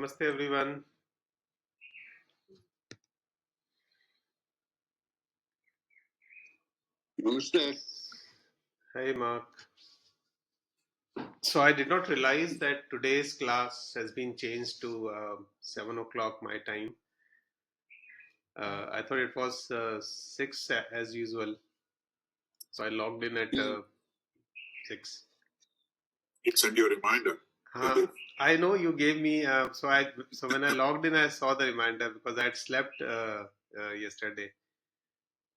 Namaste everyone. Namaste. Hi Mark. So I did not realize that today's class has been changed to 7 o'clock my time. I thought it was 6 as usual. So I logged in at 6. Send you a reminder. I know you gave me, so when I logged in, I saw the reminder because I had slept yesterday.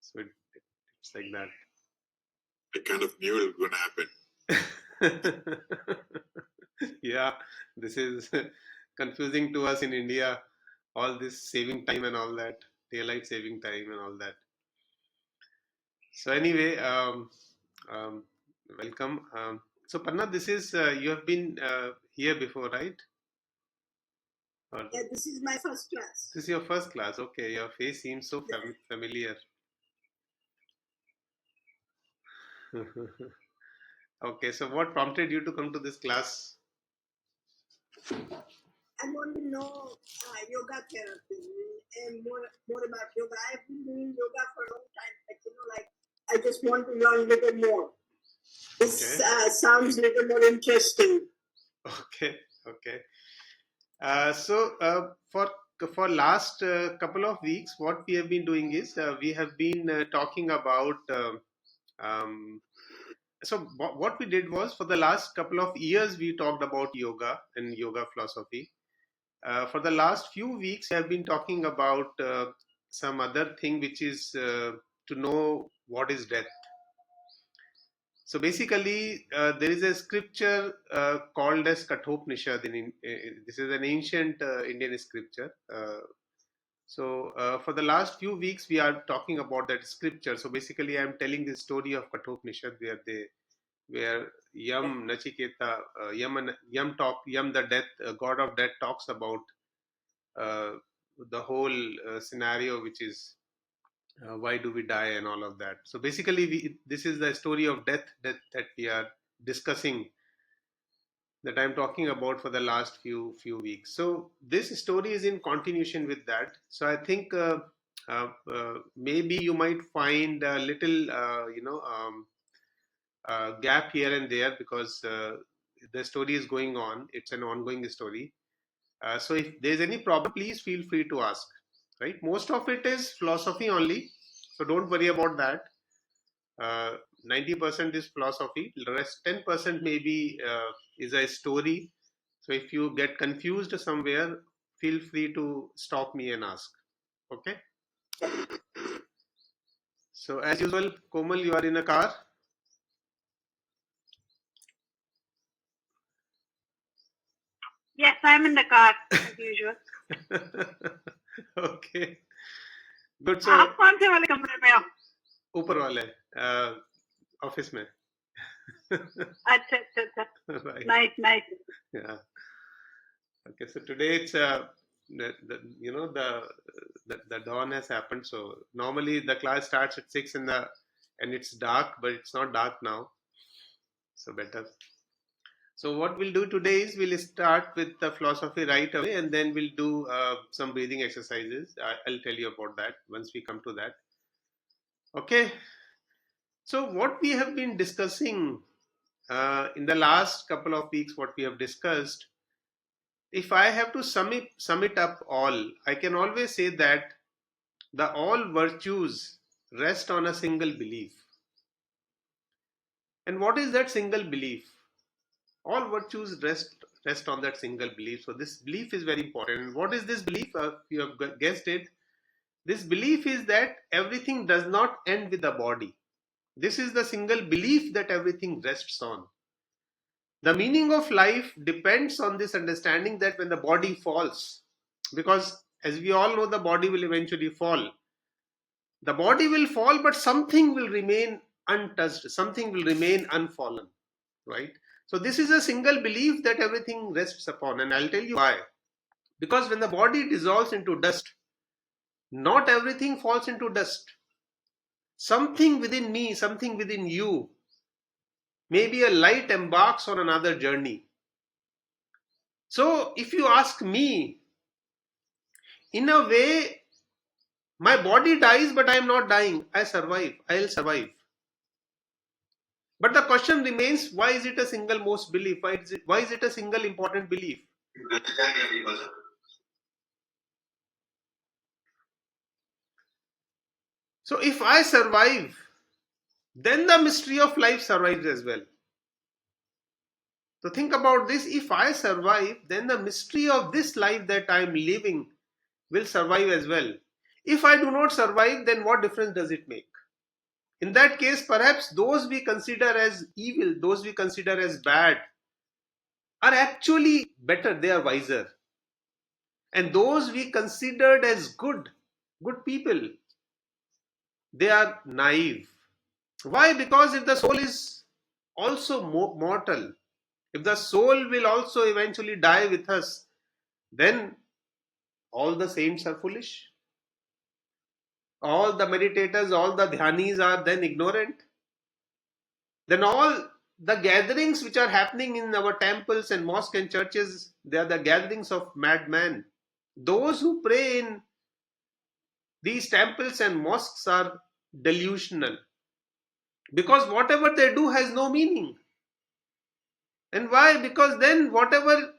So it's like that. I kind of knew it was going to happen. Yeah, this is confusing to us in India. All this saving time and all that, daylight saving time and all that. So anyway, um, welcome. So Panna, this is you have been here before, right? Yeah, this is my first class. This is your first class. Okay, your face seems so familiar. Okay, so what prompted you to come to this class? I want to know yoga therapy and more about yoga. I've been doing yoga for a long time, but like I just want to learn a little more. This sounds a little more interesting. Okay, okay. For last couple of weeks, what we have been doing is we have been talking about. What we did was for the last couple of years we talked about yoga and yoga philosophy. For the last few weeks, we have been talking about some other thing, which is to know what is death. So basically, there is a scripture called as Kathopnishad. This is an ancient Indian scripture. For the last few weeks, we are talking about that scripture. So basically, I am telling the story of Kathopnishad, where Yam Nachiketa, Yam the death, god of death, talks about uh, the whole scenario, which is why do we die and all of that. So basically, this is the story of death that we are discussing, that I'm talking about for the last few weeks. So this story is in continuation with that. So I think maybe you might find a little gap here and there because the story is going on. It's an ongoing story. So if there's any problem, please feel free to ask. Right? Most of it is philosophy only, so don't worry about that. 90% is philosophy. The rest 10% maybe is a story. So if you get confused somewhere, feel free to stop me and ask. Okay. So as usual, Komal, you are in a car. Yes, I'm in the car as usual. Okay. Good. So आप कौन से वाले कमरे में हो? ऊपर वाले office में. अच्छा अच्छा अच्छा. Right. Nice. Yeah. Okay. So today it's the dawn has happened. So normally the class starts at 6 and it's dark, but it's not dark now. So better. So what we'll do today is we'll start with the philosophy right away, and then we'll do some breathing exercises. I'll tell you about that once we come to that. Okay. So what we have been discussing in the last couple of weeks, what we have discussed, if I have to sum it up all, I can always say that the all virtues rest on a single belief. And what is that single belief? All virtues rest on that single belief. So this belief is very important. And what is this belief? You have guessed it. This belief is that everything does not end with the body. This is the single belief that everything rests on. The meaning of life depends on this understanding that when the body falls, because as we all know, the body will eventually fall. The body will fall, but something will remain untouched, something will remain unfallen, right? So, this is a single belief that everything rests upon, and I'll tell you why. Because when the body dissolves into dust, not everything falls into dust. Something within me, something within you, maybe a light embarks on another journey. So if you ask me, in a way, my body dies, but I am not dying. I survive. I'll survive. But the question remains, why is it a single most belief? Why is it a single important belief? So if I survive, then the mystery of life survives as well. So think about this. If I survive, then the mystery of this life that I am living will survive as well. If I do not survive, then what difference does it make? In that case, perhaps those we consider as evil, those we consider as bad, are actually better, they are wiser. And those we considered as good people, they are naive. Why? Because if the soul is also mortal, if the soul will also eventually die with us, then all the saints are foolish. All the meditators, all the dhyanis are then ignorant. Then all the gatherings which are happening in our temples and mosques and churches, they are the gatherings of madmen. Those who pray in these temples and mosques are delusional, because whatever they do has no meaning. And why? Because then whatever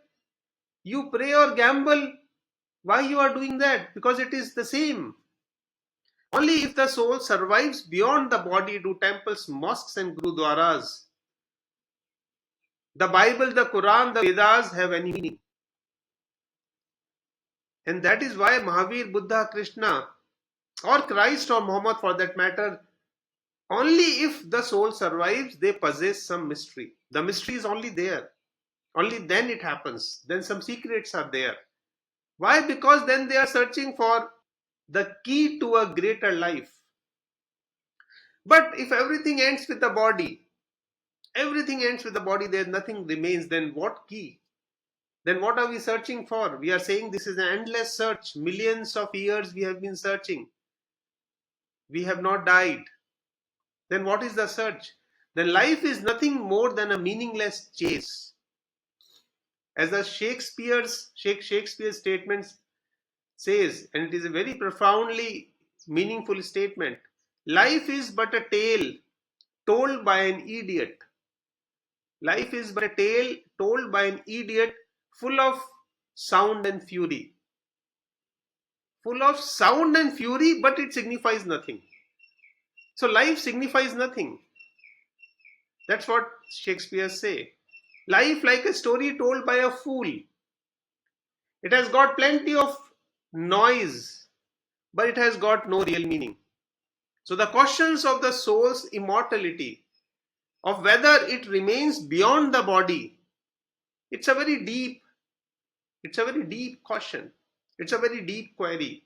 you pray or gamble, why you are doing that? Because it is the same. Only if the soul survives beyond the body do temples, mosques and gurudwaras, the Bible, the Quran, the Vedas have any meaning. And that is why Mahavir, Buddha, Krishna, or Christ or Muhammad for that matter, only if the soul survives, they possess some mystery. The mystery is only there. Only then it happens. Then some secrets are there. Why? Because then they are searching for the key to a greater life. But if everything ends with the body, there nothing remains, then what key? Then what are we searching for? We are saying this is an endless search. Millions of years we have been searching. We have not died. Then what is the search? Then life is nothing more than a meaningless chase. As the Shakespeare's statement says, and it is a very profoundly meaningful statement, life is but a tale told by an idiot. Life is but a tale told by an idiot, full of sound and fury. Full of sound and fury, but it signifies nothing. So life signifies nothing. That's what Shakespeare say. Life like a story told by a fool. It has got plenty of noise, but it has got no real meaning. So the questions of the soul's immortality, of whether it remains beyond the body, it's a very deep question. It's a very deep query.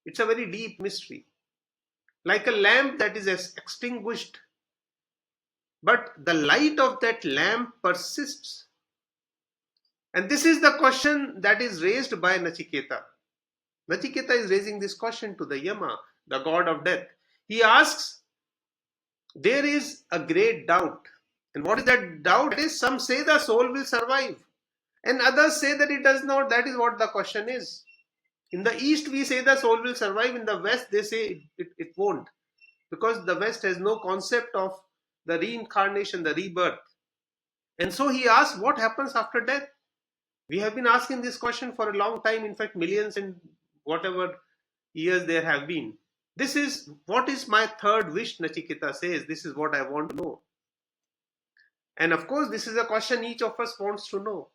It's a very deep mystery. Like a lamp that is extinguished, but the light of that lamp persists. And this is the question that is raised by Nachiketa. Nachiketa is raising this question to the Yama, the god of death. He asks, there is a great doubt. And what is that doubt? It is, some say the soul will survive, and others say that it does not. That is what the question is. In the East, we say the soul will survive. In the West, they say it won't. Because the West has no concept of the reincarnation, the rebirth. And so he asks, what happens after death? We have been asking this question for a long time, in fact, millions and whatever years there have been. This is what is my third wish, Nachiketa says. This is what I want to know. And of course, this is a question each of us wants to know.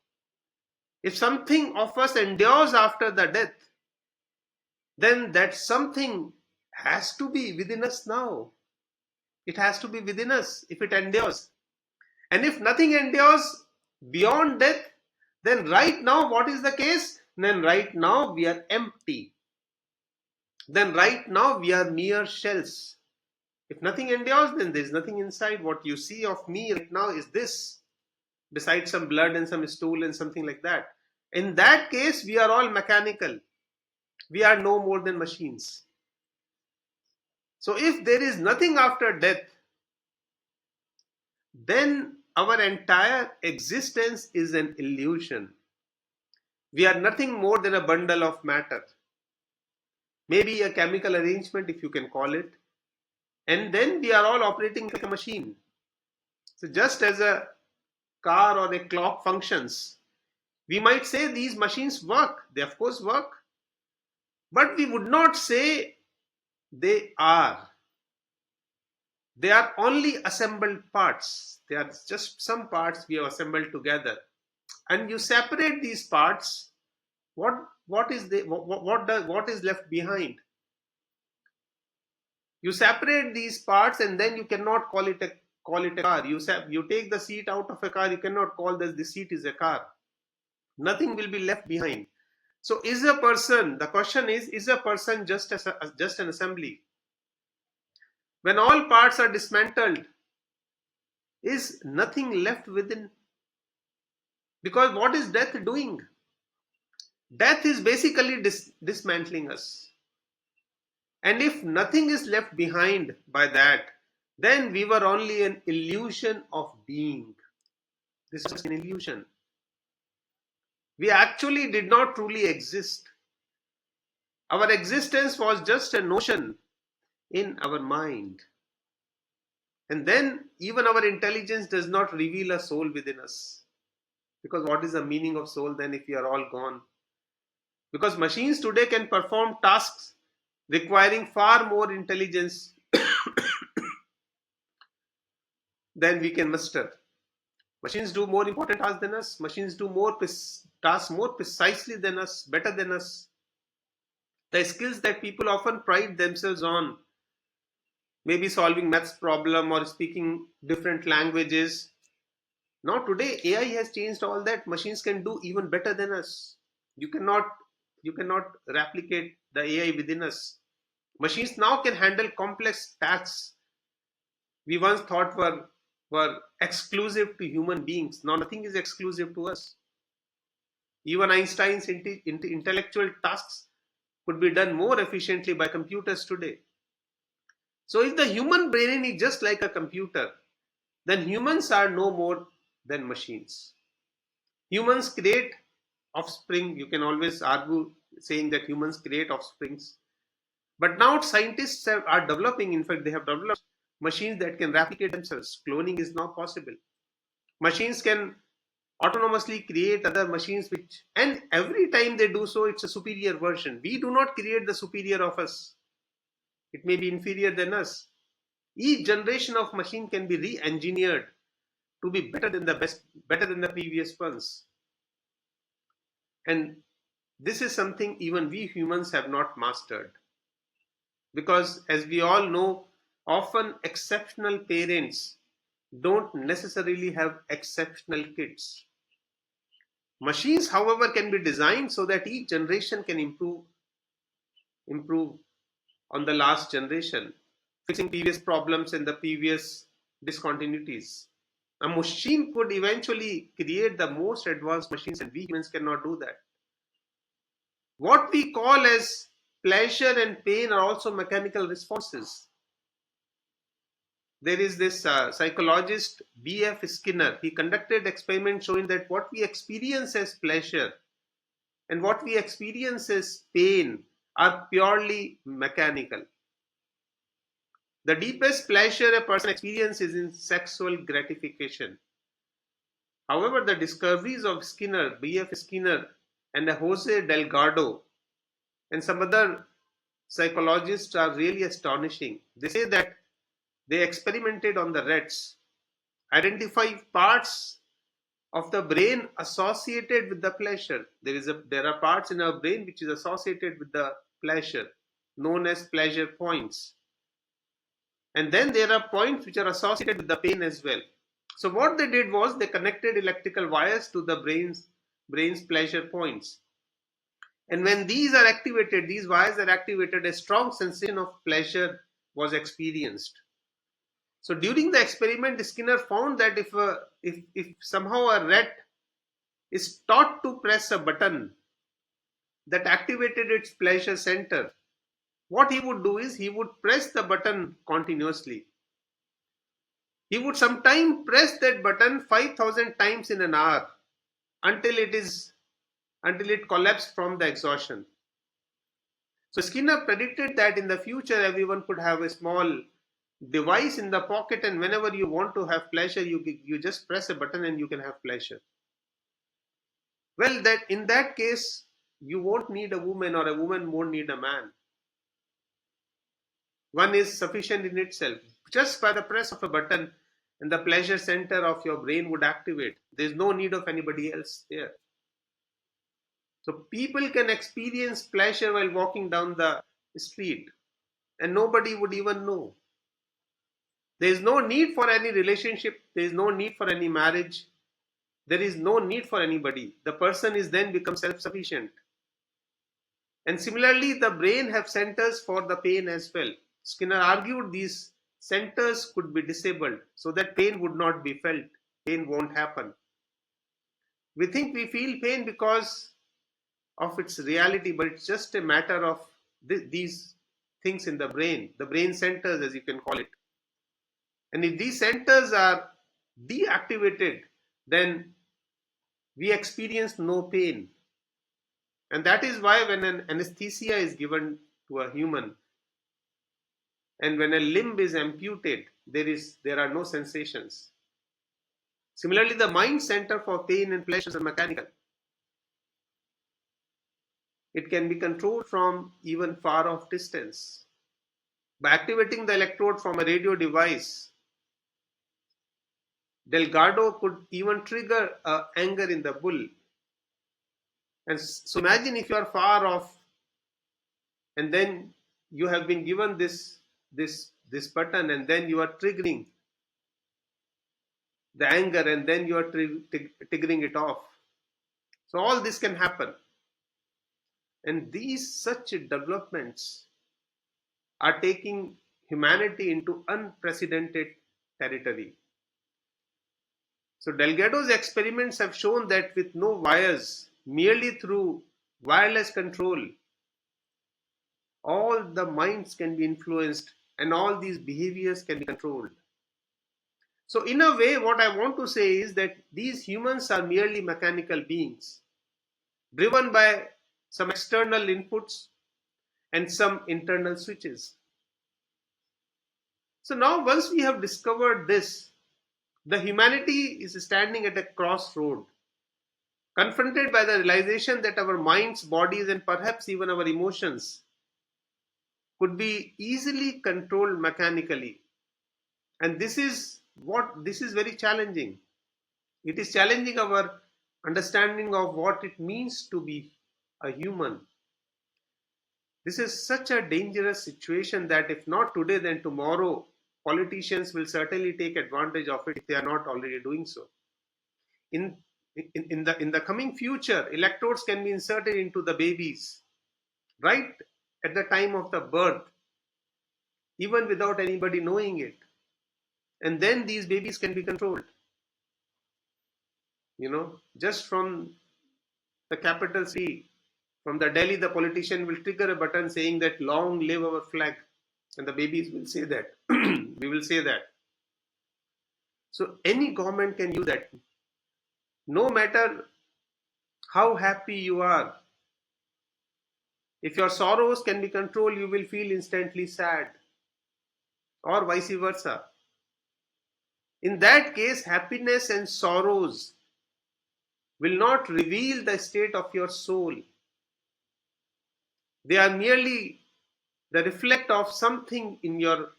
If something of us endures after the death, then that something has to be within us now. It has to be within us if it endures. And if nothing endures beyond death, then right now, what is the case? Then right now we are empty. Then right now we are mere shells. If nothing endures, then there is nothing inside. What you see of me right now is this, besides some blood and some stool and something like that. In that case, we are all mechanical. We are no more than machines. So if there is nothing after death, then our entire existence is an illusion. We are nothing more than a bundle of matter, maybe a chemical arrangement if you can call it, and then we are all operating like a machine. So just as a car or a clock functions, we might say these machines work. They of course work, but we would not say they are. They are only assembled parts. They are just some parts we have assembled together. And you separate these parts, what is what is left behind? You separate these parts and then you cannot call it a car. You take the seat out of a car, you cannot call this the seat is a car. Nothing will be left behind. So the question is a person just an assembly? When all parts are dismantled, is nothing left within? Because what is death doing? Death is basically dismantling us. And if nothing is left behind by that, then we were only an illusion of being. This was an illusion. We actually did not truly exist. Our existence was just a notion in our mind. And then even our intelligence does not reveal a soul within us. Because what is the meaning of soul then if we are all gone? Because machines today can perform tasks requiring far more intelligence than we can muster. Machines do more important tasks than us. Machines do tasks more precisely than us, better than us. The skills that people often pride themselves on, maybe solving maths problem or speaking different languages. Now today AI has changed all that. Machines can do even better than us. You cannot replicate the AI within us. Machines now can handle complex tasks we once thought were exclusive to human beings. Now nothing is exclusive to us. Even Einstein's intellectual tasks could be done more efficiently by computers today. So if the human brain is just like a computer, then humans are no more than machines. Humans create offspring. You can always argue saying that humans create offsprings. But now scientists are developing, in fact, they have developed machines that can replicate themselves. Cloning is now possible. Machines can autonomously create other machines and every time they do so, it's a superior version. We do not create the superior of us. It may be inferior than us. Each generation of machine can be re-engineered to be better than the previous ones. And this is something even we humans have not mastered. Because as we all know, often exceptional parents don't necessarily have exceptional kids. Machines, however, can be designed so that each generation can improve on the last generation, fixing previous problems and the previous discontinuities. A machine could eventually create the most advanced machines, and we humans cannot do that. What we call as pleasure and pain are also mechanical responses. There is this psychologist B.F. Skinner. He conducted experiments showing that what we experience as pleasure and what we experience as pain are purely mechanical. The deepest pleasure a person experiences is in sexual gratification. However, the discoveries of Skinner, B.F. Skinner, and Jose Delgado, and some other psychologists are really astonishing. They say that they experimented on the rats, identify parts of the brain associated with the pleasure. There are parts in our brain which is associated with the pleasure, known as pleasure points. And then there are points which are associated with the pain as well. So what they did was they connected electrical wires to the brain's pleasure points. And when these wires are activated, a strong sensation of pleasure was experienced. So during the experiment, Skinner found that if somehow a rat is taught to press a button that activated its pleasure center, what he would do is he would press the button continuously. He would sometimes press that button 5,000 times in an hour until until it collapsed from the exhaustion. So Skinner predicted that in the future everyone could have a small device in the pocket, and whenever you want to have pleasure, you just press a button and you can have pleasure. Well, that in that case, you won't need a woman, or a woman won't need a man. One is sufficient in itself. Just by the press of a button, and the pleasure center of your brain would activate. There's no need of anybody else there. So people can experience pleasure while walking down the street, and nobody would even know. There is no need for any relationship. There is no need for any marriage. There is no need for anybody. The person is then become self-sufficient. And similarly, the brain have centers for the pain as well. Skinner argued these centers could be disabled so that pain would not be felt. Pain won't happen. We think we feel pain because of its reality, but it's just a matter of these things in the brain centers, as you can call it. And if these centers are deactivated, then we experience no pain. And that is why when an anesthesia is given to a human, and when a limb is amputated, there are no sensations. Similarly, the mind center for pain and pleasures are mechanical. It can be controlled from even far off distance. By activating the electrode from a radio device, Delgado could even trigger anger in the bull. And so imagine if you are far off, and then you have been given this button, and then you are triggering the anger, and then you are triggering it off. So all this can happen. And these such developments are taking humanity into unprecedented territory. So Delgado's experiments have shown that with no wires, merely through wireless control, all the minds can be influenced and all these behaviors can be controlled. So in a way, what I want to say is that these humans are merely mechanical beings, driven by some external inputs and some internal switches. So now once we have discovered this, the humanity is standing at a crossroad, confronted by the realization that our minds, bodies, and perhaps even our emotions could be easily controlled mechanically. And this is very challenging. It is challenging our understanding of what it means to be a human. This is such a dangerous situation that if not today, then tomorrow, politicians will certainly take advantage of it if they are not already doing so. In the coming future, electrodes can be inserted into the babies right at the time of the birth, even without anybody knowing it. And then these babies can be controlled. Just from the capital city, from the Delhi, the politician will trigger a button saying that long live our flag, and the babies will say that. We will say that. So any government can use that. No matter how happy you are, if your sorrows can be controlled, you will feel instantly sad, or vice versa. In that case, happiness and sorrows will not reveal the state of your soul. They are merely the reflect of something in your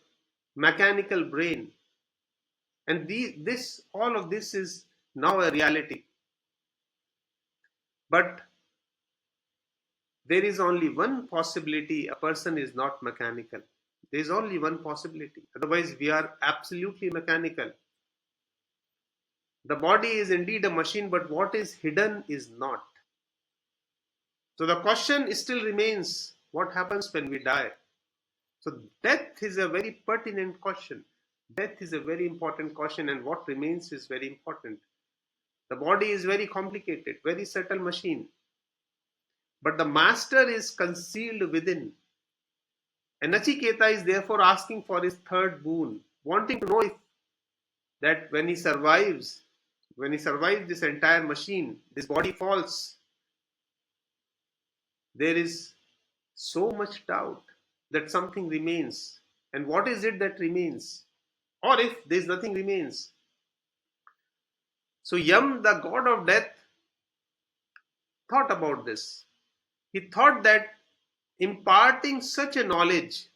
mechanical brain. And all of this is now a reality. But there is only one possibility: a person is not mechanical. There is only one possibility. Otherwise, we are absolutely mechanical. The body is indeed a machine, but what is hidden is not. So the question still remains: what happens when we die? So death is a very pertinent question. Death is a very important question, and what remains is very important. The body is very complicated, very subtle machine. But the master is concealed within. And Nachiketa is therefore asking for his third boon, wanting to know if that when he survives this entire machine, this body falls, there is so much doubt that something remains. And what is it that remains? Or if there's nothing remains. So Yam, the god of death, thought about this. He thought that imparting such a knowledge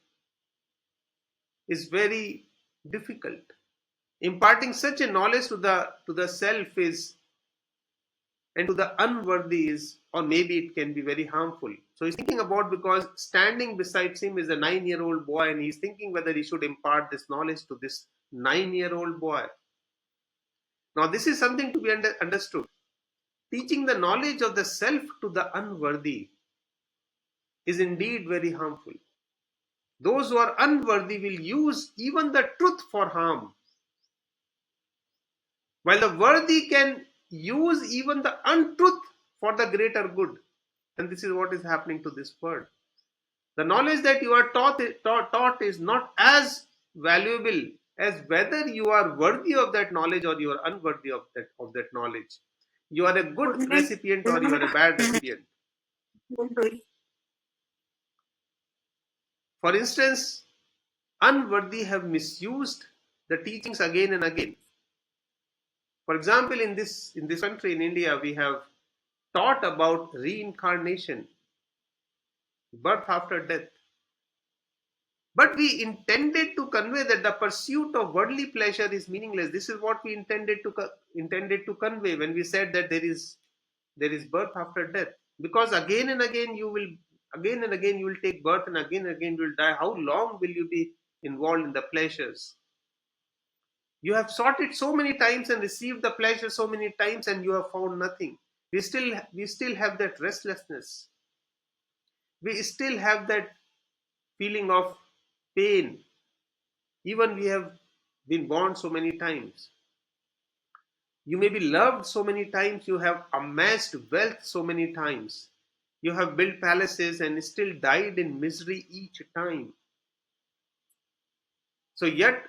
is very difficult. Imparting such a knowledge to the self is, and to the unworthy is, or maybe it can be very harmful. So he's thinking about, because standing beside him is a 9-year-old boy, and he's thinking whether he should impart this knowledge to this 9-year-old boy. Now this is something to be understood. Teaching the knowledge of the self to the unworthy is indeed very harmful. Those who are unworthy will use even the truth for harm, while the worthy can use even the untruth for the greater good. And this is what is happening to this world. The knowledge that you are taught is not as valuable as whether you are worthy of that knowledge or you are unworthy of that knowledge. You are a good recipient or you are a bad recipient. For instance, unworthy have misused the teachings again and again. For example, in this country, in India, we have taught about reincarnation, birth after death. But we intended to convey that the pursuit of worldly pleasure is meaningless. This is what we intended to convey when we said that there is birth after death. Because again and again you will take birth, and again you will die. How long will you be involved in the pleasures? You have sought it so many times and received the pleasure so many times, and you have found nothing. We still have that restlessness. We still have that feeling of pain. Even we have been born so many times. You may be loved so many times. You have amassed wealth so many times. You have built palaces and still died in misery each time. So yet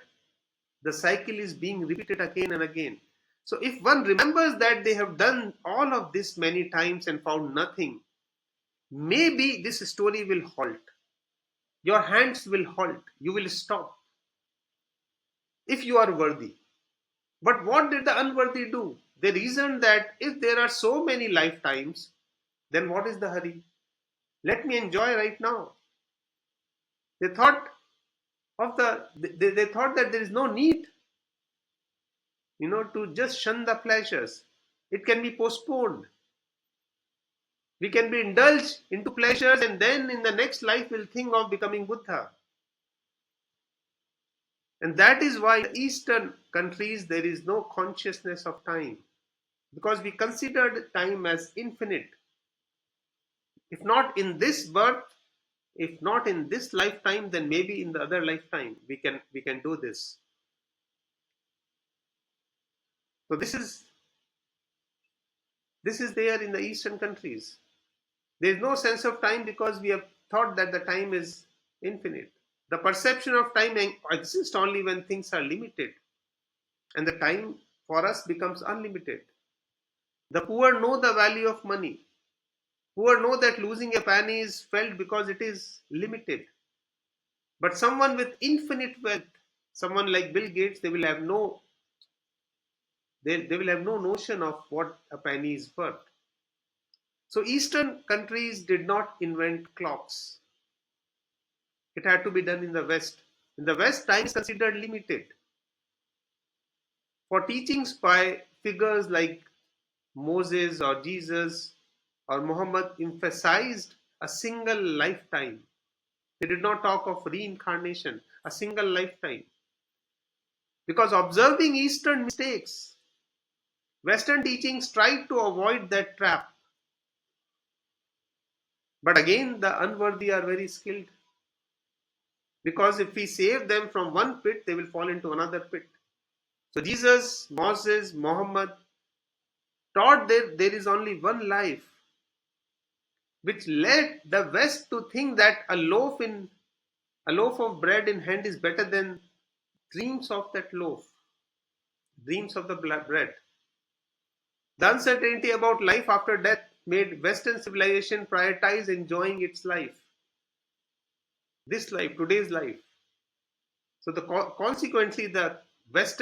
the cycle is being repeated again and again. So if one remembers that they have done all of this many times and found nothing, maybe this story will halt. Your hands will halt. You will stop. If you are worthy. But what did the unworthy do? They reasoned that if there are so many lifetimes, then what is the hurry? Let me enjoy right now. They thought they thought that there is no need, to just shun the pleasures. It can be postponed. We can be indulged into pleasures, and then in the next life we'll think of becoming Buddha. And that is why in Eastern countries there is no consciousness of time, because we considered time as infinite. If not in this birth, if not in this lifetime, then maybe in the other lifetime we can do this. So this is there in the Eastern countries. There is no sense of time because we have thought that the time is infinite. The perception of time exists only when things are limited, and the time for us becomes unlimited. The poor know the value of money. Poor know that losing a penny is felt because it is limited. But someone with infinite wealth, someone like Bill Gates, they will have no notion of what a penny is worth. So Eastern countries did not invent clocks. It had to be done in the West. In the West, time is considered limited. For teachings by figures like Moses or Jesus or Muhammad emphasized a single lifetime. They did not talk of reincarnation, a single lifetime. Because observing Eastern mistakes, Western teachings tried to avoid that trap. But again, the unworthy are very skilled. Because if we save them from one pit, they will fall into another pit. So Jesus, Moses, Muhammad taught that there is only one life, which led the West to think that a loaf of bread in hand is better than dreams of that loaf, dreams of the bread. The uncertainty about life after death made Western civilization prioritize enjoying its life, this life, today's life. So consequently, the West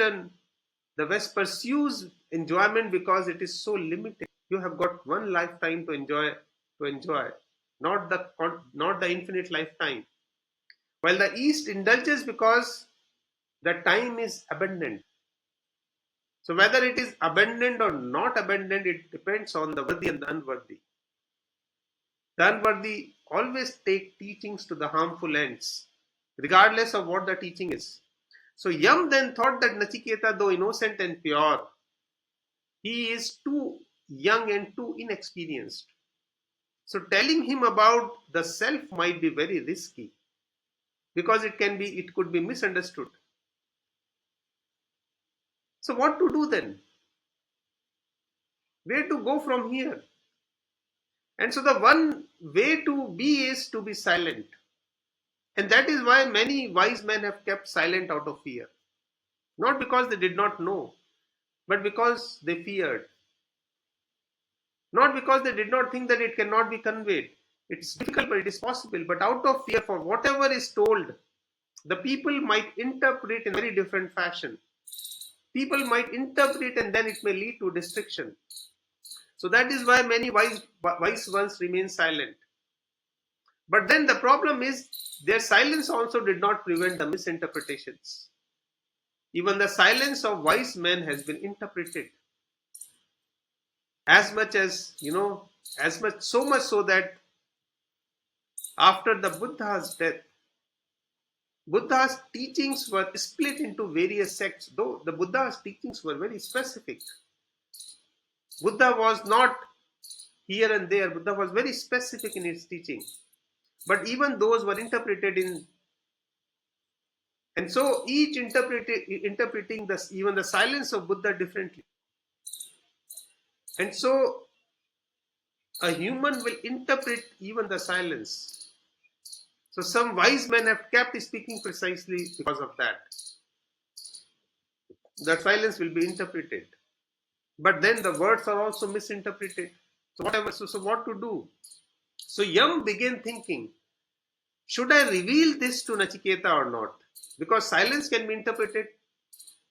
pursues enjoyment because it is so limited. You have got one lifetime to enjoy, not the infinite lifetime. While the East indulges because the time is abundant. So whether it is abundant or not abundant, it depends on the worthy and the unworthy. The unworthy always take teachings to the harmful ends, regardless of what the teaching is. So Yam then thought that Nachiketa, though innocent and pure, he is too young and too inexperienced. So telling him about the self might be very risky because it could be misunderstood. So what to do then? Where to go from here? And so the one way to be is to be silent. And that is why many wise men have kept silent out of fear. Not because they did not know, but because they feared. Not because they did not think that it cannot be conveyed. It's difficult, but it is possible. But out of fear for whatever is told, the people might interpret in a very different fashion. People might interpret and then it may lead to destruction. So that is why many wise ones remain silent. But then the problem is their silence also did not prevent the misinterpretations. Even the silence of wise men has been interpreted as much as, so much so that after the Buddha's death, Buddha's teachings were split into various sects, though the Buddha's teachings were very specific. Buddha was not here and there, Buddha was very specific in his teaching. But even those were interpreted in, and so each interpreting even the silence of Buddha differently. And so a human will interpret even the silence. So some wise men have kept speaking precisely because of that. The silence will be interpreted. But then the words are also misinterpreted. So what to do? So Yam began thinking, should I reveal this to Nachiketa or not? Because silence can be interpreted,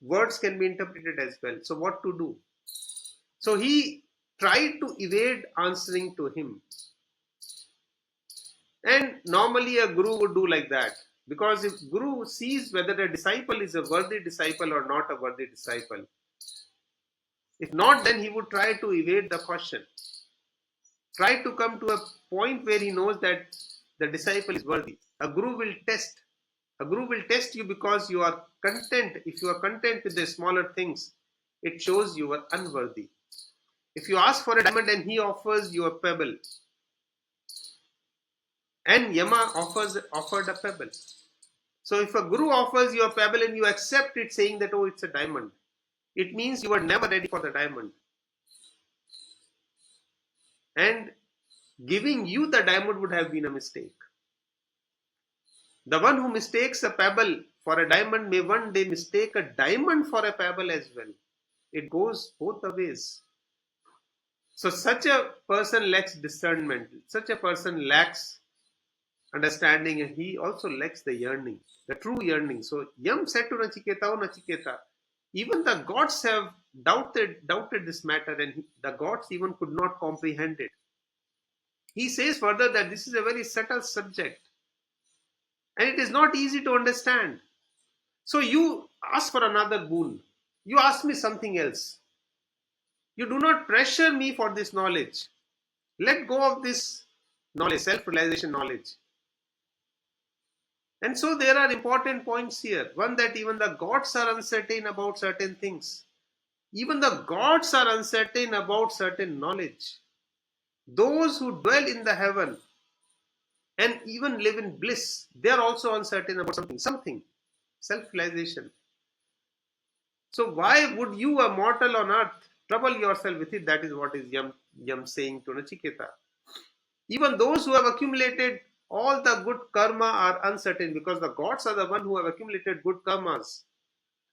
words can be interpreted as well. So what to do? So he tried to evade answering to him. And normally a guru would do like that. Because if guru sees whether a disciple is a worthy disciple or not a worthy disciple, if not, then he would try to evade the question. Try to come to a point where he knows that the disciple is worthy. A guru will test. A guru will test you because you are content. If you are content with the smaller things, it shows you are unworthy. If you ask for a diamond and he offers you a pebble, and Yama offered a pebble. So if a guru offers you a pebble and you accept it saying that, oh, it's a diamond, it means you were never ready for the diamond. And giving you the diamond would have been a mistake. The one who mistakes a pebble for a diamond may one day mistake a diamond for a pebble as well. It goes both the ways. So such a person lacks discernment. Such a person lacks understanding, and he also lacks the yearning, the true yearning. So Yam said to Nachiketa, oh Nachiketa, even the gods have doubted this matter, and the gods even could not comprehend it. He says further that this is a very subtle subject and it is not easy to understand. So you ask for another boon. You ask me something else. You do not pressure me for this knowledge. Let go of this knowledge, self-realization knowledge. And so there are important points here. One, that even the gods are uncertain about certain things. Even the gods are uncertain about certain knowledge. Those who dwell in the heaven and even live in bliss, they are also uncertain about something, self-realization. So why would you, a mortal on earth, trouble yourself with it? That is what is Yam saying to Nachiketa. Even those who have accumulated all the good karma are uncertain, because the gods are the one who have accumulated good karmas,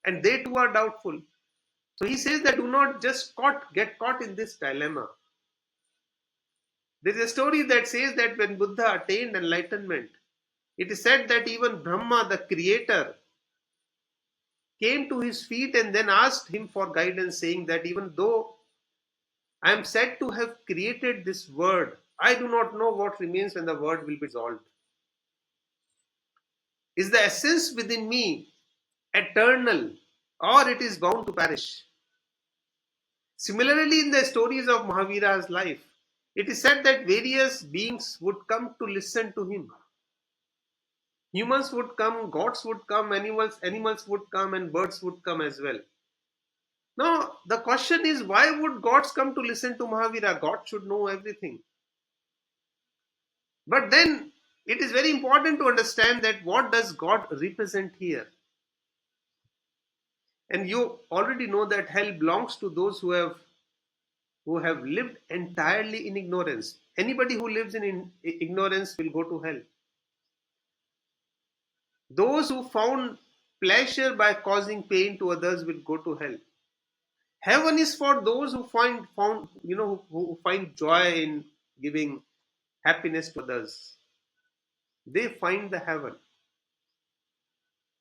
and they too are doubtful. So he says that do not just get caught in this dilemma. There is a story that says that when Buddha attained enlightenment, it is said that even Brahma, the creator, came to his feet and then asked him for guidance, saying that even though I am said to have created this word, I do not know what remains when the word will be dissolved. Is the essence within me eternal, or it is bound to perish? Similarly, in the stories of Mahavira's life, it is said that various beings would come to listen to him. Humans would come, gods would come, animals would come, and birds would come as well. Now, the question is, why would gods come to listen to Mahavira? God should know everything. But then, it is very important to understand that what does God represent here? And you already know that hell belongs to those who have lived entirely in ignorance. Anybody who lives in ignorance will go to hell. Those who found pleasure by causing pain to others will go to hell. Heaven is for those who who find joy in giving happiness to others. They find the heaven.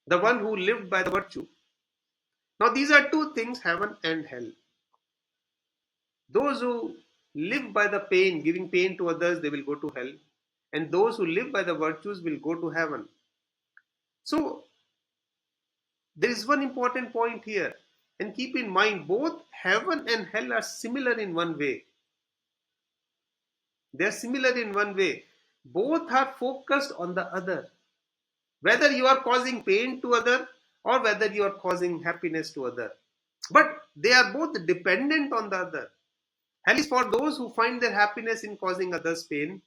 The one who lived by the virtue. Now these are two things, heaven and hell. Those who live by the pain, giving pain to others, they will go to hell. And those who live by the virtues will go to heaven. So there is one important point here. And keep in mind, both heaven and hell are similar in one way. They are similar in one way. Both are focused on the other. Whether you are causing pain to other or whether you are causing happiness to other. But they are both dependent on the other. Hell is for those who find their happiness in causing others pain.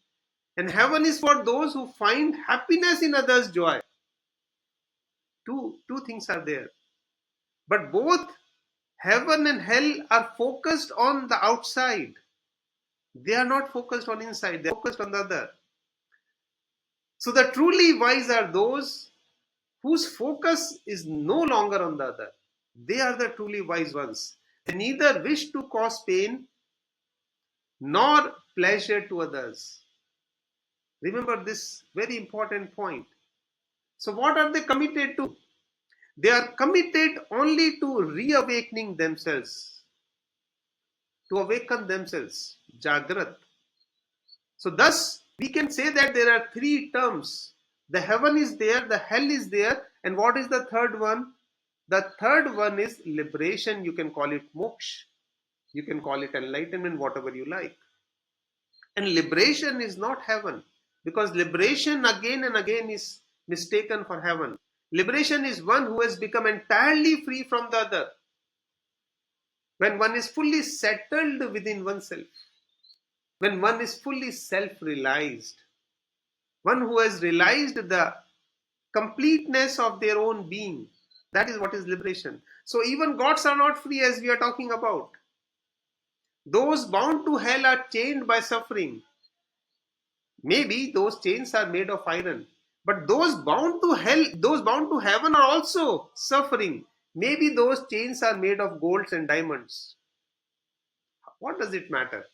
And heaven is for those who find happiness in others' joy. Two things are there. But both heaven and hell are focused on the outside. They are not focused on inside. They are focused on the other. So the truly wise are those whose focus is no longer on the other. They are the truly wise ones. They neither wish to cause pain nor pleasure to others. Remember this very important point. So what are they committed to? They are committed only to reawakening themselves, to awaken themselves, Jagrat. So thus, we can say that there are three terms. The heaven is there, the hell is there, and what is the third one? The third one is liberation. You can call it moksha, you can call it enlightenment, whatever you like. And liberation is not heaven, because liberation again and again is mistaken for heaven. Liberation is one who has become entirely free from the other. When one is fully settled within oneself, when one is fully self-realized, one who has realized the completeness of their own being, that is what is liberation. So even gods are not free, as we are talking about. Those bound to hell are chained by suffering. Maybe those chains are made of iron. But those bound to hell, those bound to heaven are also suffering. Maybe those chains are made of golds and diamonds. What does it matter?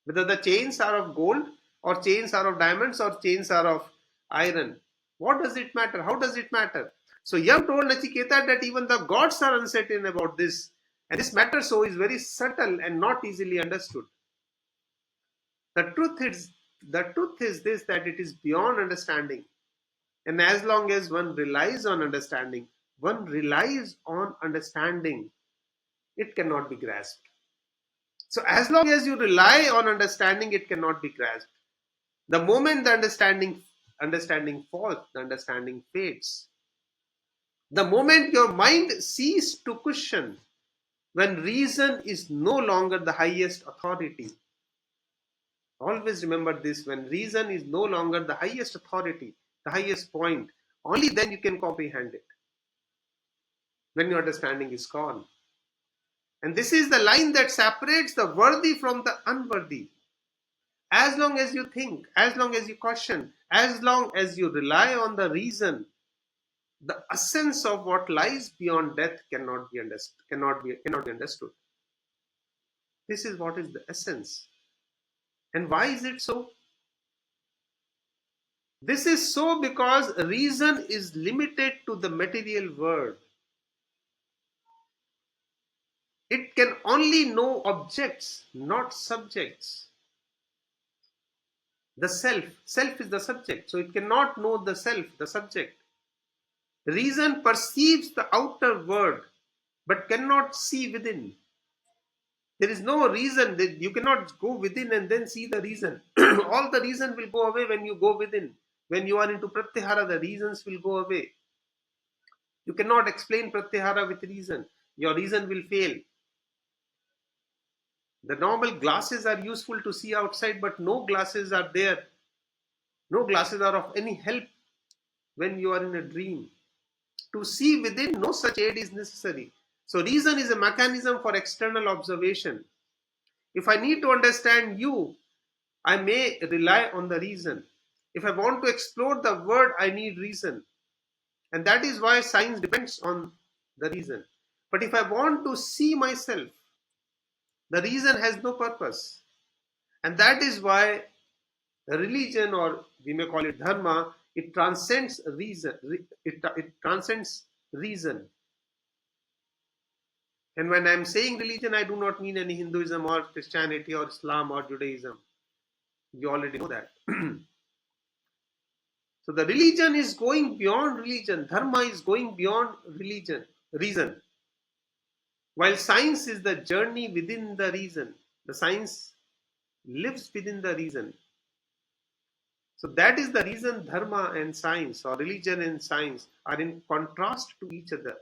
Whether the chains are of gold or chains are of diamonds or chains are of iron. What does it matter? How does it matter? So Yam told Nachiketa that even the gods are uncertain about this. And this matter so is very subtle and not easily understood. The truth is this, that it is beyond understanding. And as long as one relies on understanding, it cannot be grasped. So as long as you rely on understanding, it cannot be grasped. The moment the understanding falls, the understanding fades. The moment your mind ceases to question, when reason is no longer the highest authority. Always remember this, when reason is no longer the highest authority, the highest point, only then you can comprehend it. When your understanding is gone. And this is the line that separates the worthy from the unworthy. As long as you think, as long as you question, as long as you rely on the reason, the essence of what lies beyond death cannot be understood. This is what is the essence. And why is it so? This is so because reason is limited to the material world. It can only know objects, not subjects. The self is the subject, so it cannot know the self, the subject. Reason perceives the outer world but cannot see within. There is no reason that you cannot go within and then see the reason. All the reason will go away when you go within. When you are into pratyahara, the reasons will go away. You cannot explain pratyahara with reason. Your reason will fail. The normal glasses are useful to see outside, but no glasses are there. No glasses are of any help when you are in a dream. To see within, no such aid is necessary. So reason is a mechanism for external observation. If I need to understand you, I may rely on the reason. If I want to explore the world, I need reason. And that is why science depends on the reason. But if I want to see myself, the reason has no purpose. And that is why religion, or we may call it dharma, it transcends reason. It transcends reason. And when I'm saying religion, I do not mean any Hinduism or Christianity or Islam or Judaism. You already know that. So the religion is going beyond religion. Dharma is going beyond religion, reason. While science is the journey within the reason. The science lives within the reason. So that is the reason dharma and science, or religion and science, are in contrast to each other.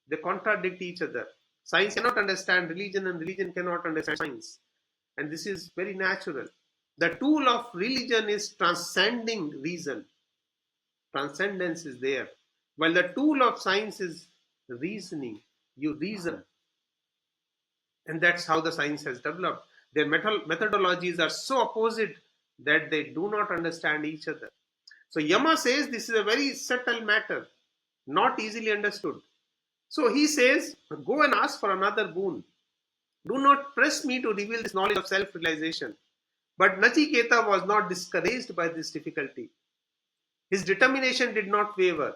They contradict each other. Science cannot understand religion and religion cannot understand science. And this is very natural. The tool of religion is transcending reason. Transcendence is there. While the tool of science is reasoning. You reason. And that's how the science has developed. Their methodologies are so opposite that they do not understand each other. So Yama says this is a very subtle matter, not easily understood. So he says, go and ask for another boon. Do not press me to reveal this knowledge of self-realization. But Nachiketa was not discouraged by this difficulty. His determination did not waver.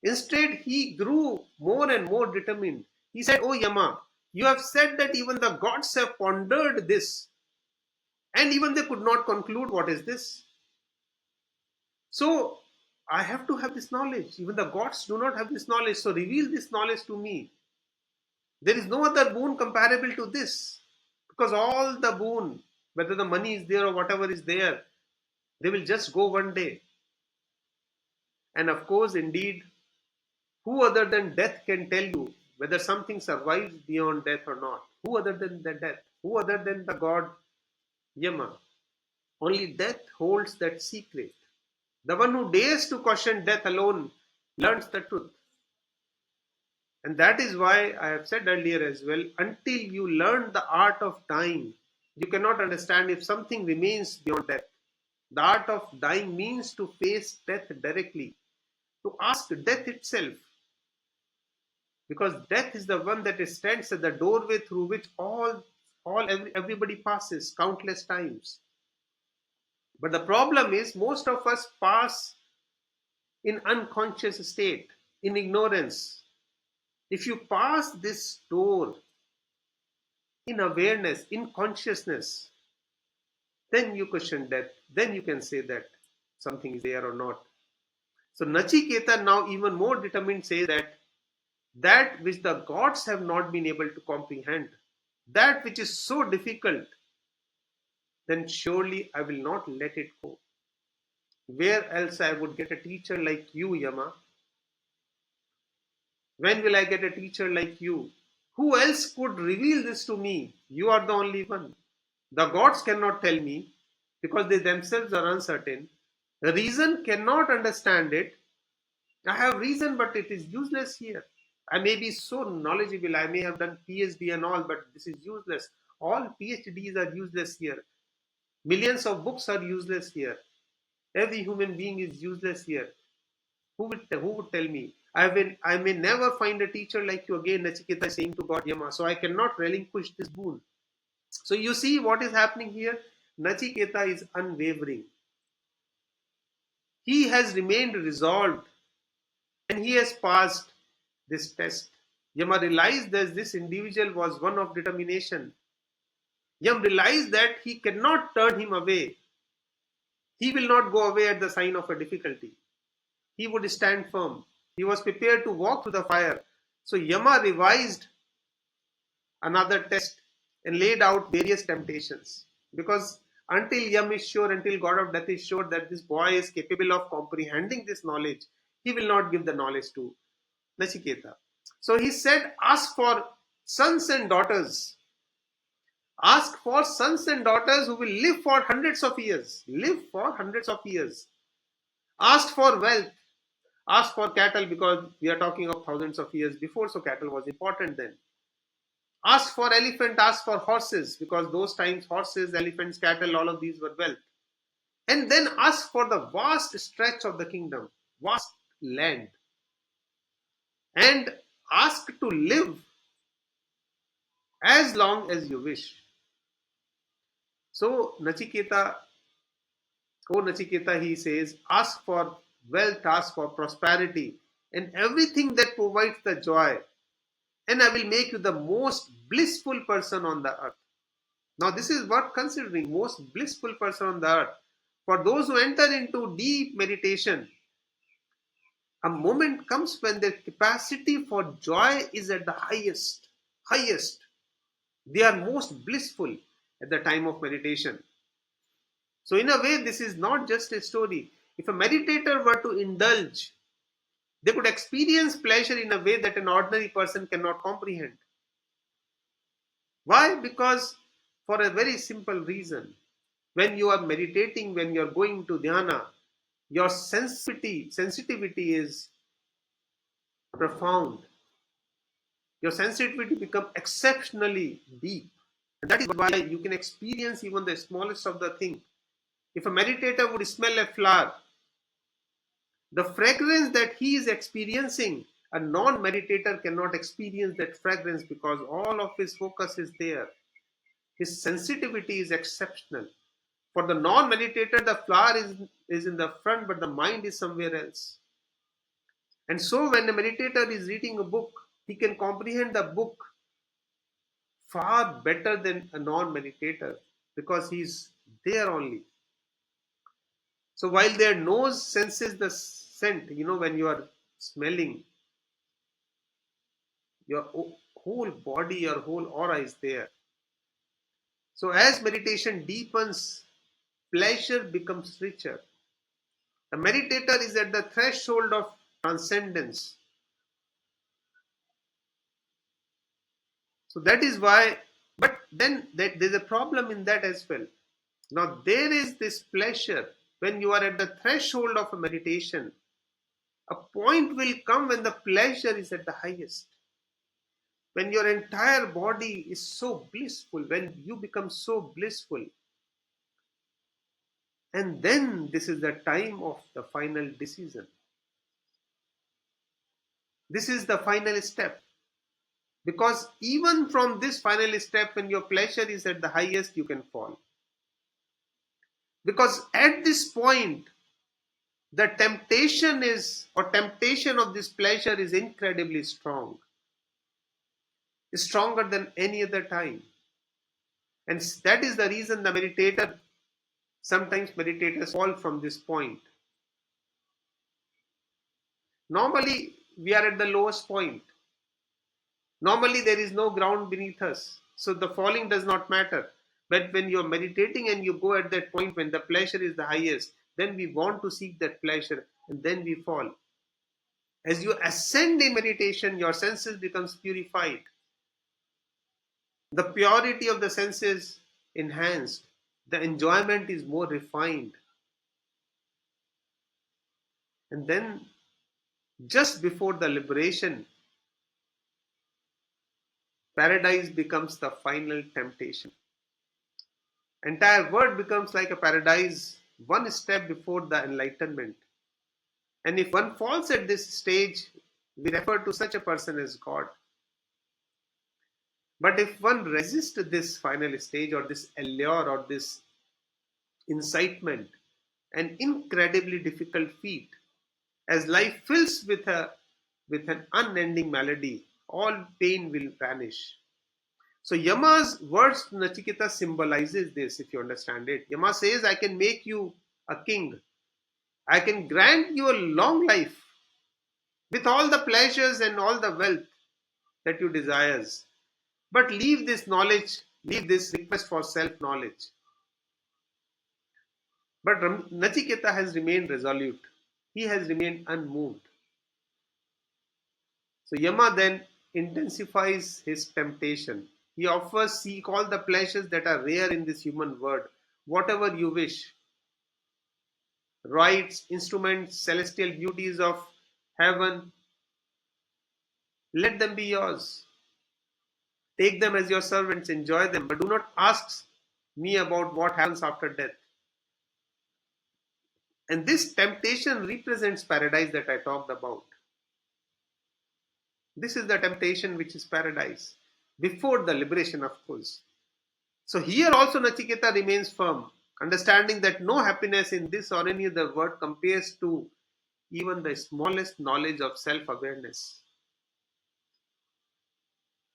Instead, he grew more and more determined. He said, "O Yama, you have said that even the gods have pondered this, and even they could not conclude what is this. So, I have to have this knowledge. Even the gods do not have this knowledge. So, reveal this knowledge to me. There is no other boon comparable to this. Because all the boon, whether the money is there or whatever is there, they will just go one day. And of course, indeed, who other than death can tell you whether something survives beyond death or not? Who other than the death? Who other than the god Yama? Only death holds that secret. The one who dares to question death alone learns the truth. And that is why I have said earlier as well, until you learn the art of dying, you cannot understand if something remains beyond death. The art of dying means to face death directly, to ask death itself. Because death is the one that stands at the doorway through which everybody passes countless times. But the problem is most of us pass in unconscious state, in ignorance. If you pass this door in awareness, in consciousness, then you question death. Then you can say that something is there or not. So Nachiketa, now even more determined, says that which the gods have not been able to comprehend, that which is so difficult, then surely I will not let it go. Where else I would get a teacher like you, Yama? When will I get a teacher like you? Who else could reveal this to me? You are the only one. The gods cannot tell me because they themselves are uncertain. The reason cannot understand it. I have reason, but it is useless here. I may be so knowledgeable, I may have done PhD and all, but this is useless. All PhDs are useless here. Millions of books are useless here. Every human being is useless here. Who would tell me? I may never find a teacher like you again, Nachiketa is saying to God Yama, so I cannot relinquish this boon. So you see what is happening here? Nachiketa is unwavering. He has remained resolved and he has passed this test. Yama realized that this individual was one of determination. Yam realized that he cannot turn him away. He will not go away at the sign of a difficulty. He would stand firm. He was prepared to walk through the fire. So Yama revised another test and laid out various temptations. Because until Yam is sure, until God of Death is sure that this boy is capable of comprehending this knowledge, he will not give the knowledge to Nachiketa. So he said, ask for sons and daughters. Ask for sons and daughters who will live for hundreds of years. Live for hundreds of years. Ask for wealth. Ask for cattle because we are talking of thousands of years before, so cattle was important then. Ask for elephant, ask for horses because those times horses, elephants, cattle, all of these were wealth. And then ask for the vast stretch of the kingdom, vast land. And ask to live as long as you wish. So Nachiketa, he says, ask for wealth, ask for prosperity, and everything that provides the joy, and I will make you the most blissful person on the earth. Now, this is what considering most blissful person on the earth. For those who enter into deep meditation, a moment comes when their capacity for joy is at the highest. They are most blissful at the time of meditation. So in a way, this is not just a story. If a meditator were to indulge, they could experience pleasure in a way that an ordinary person cannot comprehend. Why? Because for a very simple reason. When you are meditating, when you are going to dhyana, your sensitivity is profound. Your sensitivity becomes exceptionally deep. And that is why you can experience even the smallest of the thing. If a meditator would smell a flower, the fragrance that he is experiencing, a non-meditator cannot experience that fragrance because all of his focus is there. His sensitivity is exceptional. For the non-meditator, the flower is in the front, but the mind is somewhere else. And so when a meditator is reading a book, he can comprehend the book far better than a non-meditator because he's there only. So while their nose senses the scent, when you are smelling, your whole body, your whole aura is there. So as meditation deepens, pleasure becomes richer. The meditator is at the threshold of transcendence. So that is why, but then there's a problem in that as well. Now there is this pleasure when you are at the threshold of a meditation. A point will come when the pleasure is at the highest. When your entire body is so blissful, when you become so blissful. And then this is the time of the final decision. This is the final step. Because even from this final step, when your pleasure is at the highest, you can fall. Because at this point, the temptation of this pleasure is incredibly strong. It's stronger than any other time. And that is the reason sometimes meditators fall from this point. Normally, we are at the lowest point. Normally, there is no ground beneath us. So the falling does not matter. But when you are meditating and you go at that point when the pleasure is the highest, then we want to seek that pleasure and then we fall. As you ascend in meditation, your senses becomes purified. The purity of the senses enhanced. The enjoyment is more refined. And then just before the liberation, paradise becomes the final temptation. Entire world becomes like a paradise one step before the enlightenment. And if one falls at this stage, we refer to such a person as God. But if one resists this final stage or this allure or this incitement, an incredibly difficult feat. As life fills with an unending melody, all pain will vanish. So Yama's words to Nachiketa symbolizes this, if you understand it. Yama says, I can make you a king. I can grant you a long life with all the pleasures and all the wealth that you desires. But leave this knowledge, leave this request for self-knowledge. But Nachiketa has remained resolute. He has remained unmoved. So Yama then intensifies his temptation. He offers, seek all the pleasures that are rare in this human world, whatever you wish. Rites, instruments, celestial beauties of heaven, let them be yours. Take them as your servants, enjoy them, but do not ask me about what happens after death. And this temptation represents paradise that I talked about. This is the temptation which is paradise, before the liberation, of course. So here also Nachiketa remains firm, understanding that no happiness in this or any other world compares to even the smallest knowledge of self-awareness.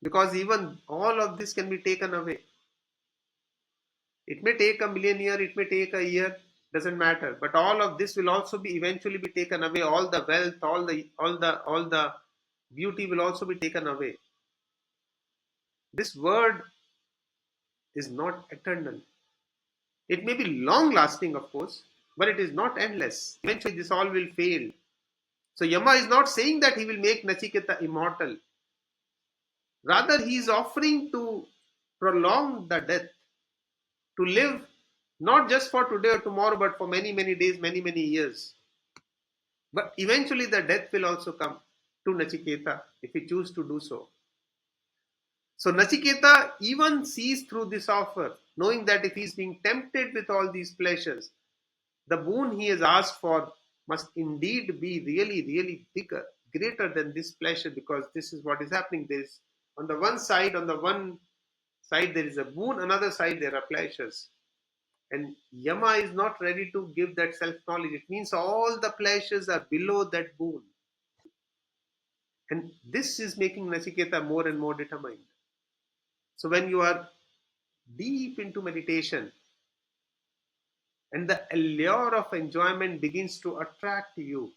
Because even all of this can be taken away. It may take a million years, it may take a year, doesn't matter. But all of this will also be eventually be taken away. All the wealth, all the beauty will also be taken away. This word is not eternal. It may be long lasting, of course, but it is not endless. Eventually this all will fail. So Yama is not saying that he will make Nachiketa immortal. Rather, he is offering to prolong the death, to live not just for today or tomorrow, but for many, many days, many, many years. But eventually the death will also come to Nachiketa if he chooses to do so. So Nachiketa even sees through this offer, knowing that if he is being tempted with all these pleasures, the boon he has asked for must indeed be really, really bigger, greater than this pleasure, because this is what is happening. There is on the one side there is a boon, another side there are pleasures. And Yama is not ready to give that self-knowledge. It means all the pleasures are below that boon. And this is making Nachiketa more and more determined. So when you are deep into meditation and the allure of enjoyment begins to attract you,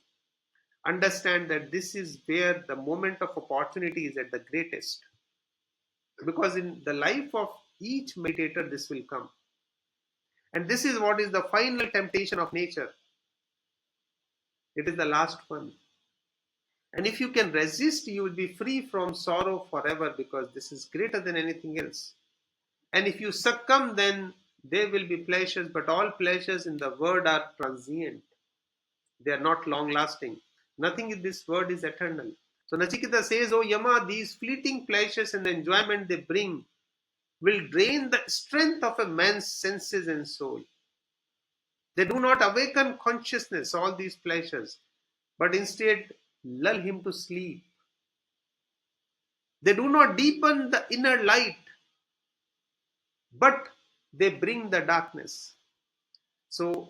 understand that this is where the moment of opportunity is at the greatest. Because in the life of each meditator, this will come. And this is what is the final temptation of nature. It is the last one. And if you can resist, you will be free from sorrow forever, because this is greater than anything else. And if you succumb, then there will be pleasures, but all pleasures in the world are transient. They are not long lasting. Nothing in this world is eternal. So Nachiketa says, oh Yama, these fleeting pleasures and the enjoyment they bring will drain the strength of a man's senses and soul. They do not awaken consciousness, all these pleasures, but instead lull him to sleep. They do not deepen the inner light, but they bring the darkness. So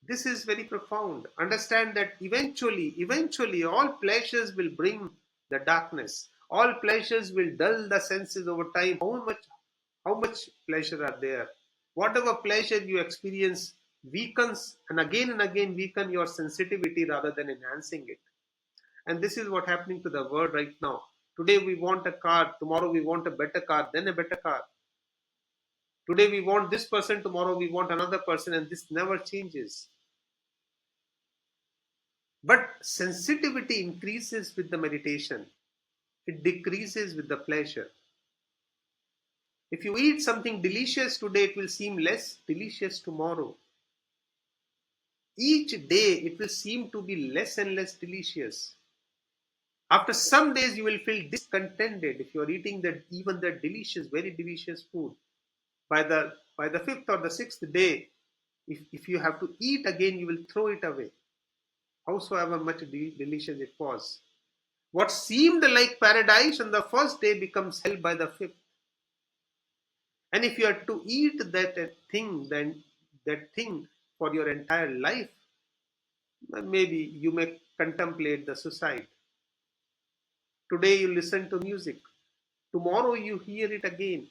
this is very profound. Understand that eventually all pleasures will bring the darkness. All pleasures will dull the senses over time. How much pleasure are there? Whatever pleasure you experience weakens and again weaken your sensitivity rather than enhancing it. And this is what's happening to the world right now. Today we want a car, tomorrow we want a better car, then a better car. Today we want this person, tomorrow we want another person, and this never changes. But sensitivity increases with the meditation. It decreases with the pleasure. If you eat something delicious today, it will seem less delicious tomorrow. Each day, it will seem to be less and less delicious. After some days, you will feel discontented if you are eating even that delicious, very delicious food. By the fifth or the sixth day, if you have to eat again, you will throw it away, howsoever much delicious it was. What seemed like paradise on the first day becomes hell by the fifth. And if you are to eat that thing, then that thing for your entire life, maybe you may contemplate the suicide. Today you listen to music, tomorrow you hear it again.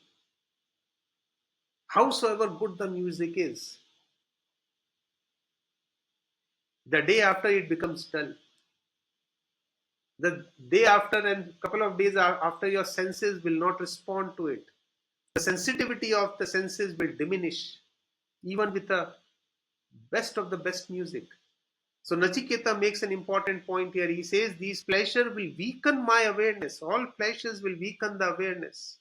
Howsoever good the music is, the day after it becomes dull. The day after and couple of days after, your senses will not respond to it. The sensitivity of the senses will diminish, even with the best of the best music. So Nachiketa makes an important point here. He says these pleasures will weaken my awareness. All pleasures will weaken the awareness.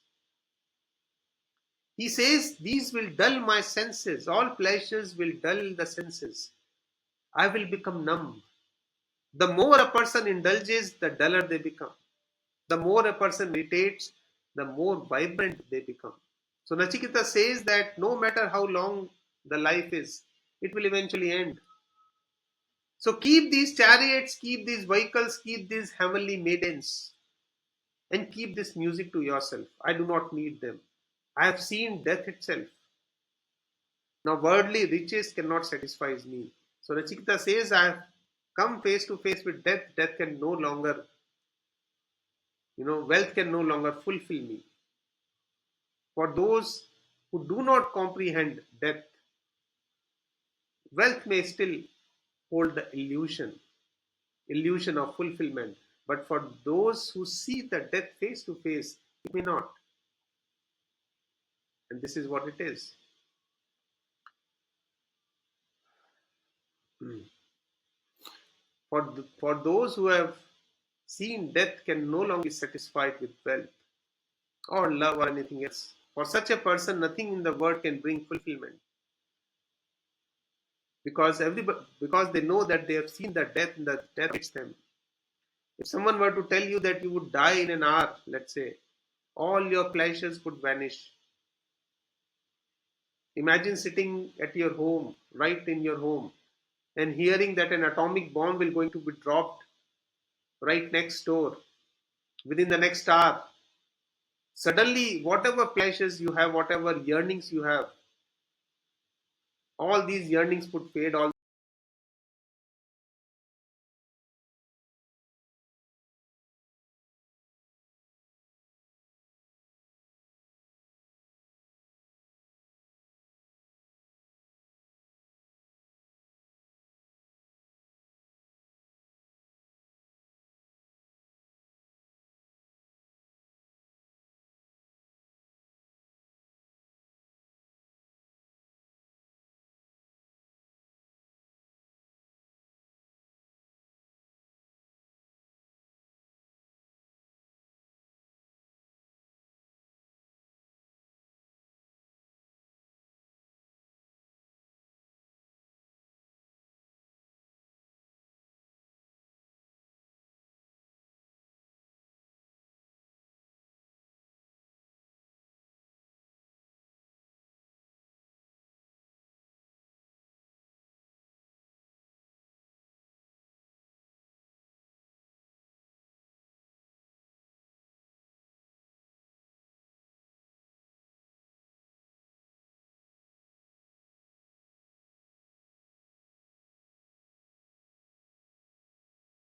He says these will dull my senses. All pleasures will dull the senses. I will become numb. The more a person indulges, the duller they become. The more a person meditates, the more vibrant they become. So Nachiketa says that no matter how long the life is, it will eventually end. So keep these chariots, keep these vehicles, keep these heavenly maidens, and keep this music to yourself. I do not need them. I have seen death itself. Now worldly riches cannot satisfy me. So Nachiketa says, I have come face to face with death. Death can no longer, wealth can no longer fulfill me. For those who do not comprehend death, wealth may still hold the illusion of fulfillment. But for those who see the death face to face, it may not. And this is what it is. For those who have seen death can no longer be satisfied with wealth or love or anything else. For such a person, nothing in the world can bring fulfillment. Because they know that they have seen the death and the death hits them. If someone were to tell you that you would die in an hour, let's say, all your pleasures would vanish. Imagine sitting at your home, right in your home, and hearing that an atomic bomb will going to be dropped right next door within the next hour. Suddenly, whatever pleasures you have, whatever yearnings you have, all these yearnings would fade, all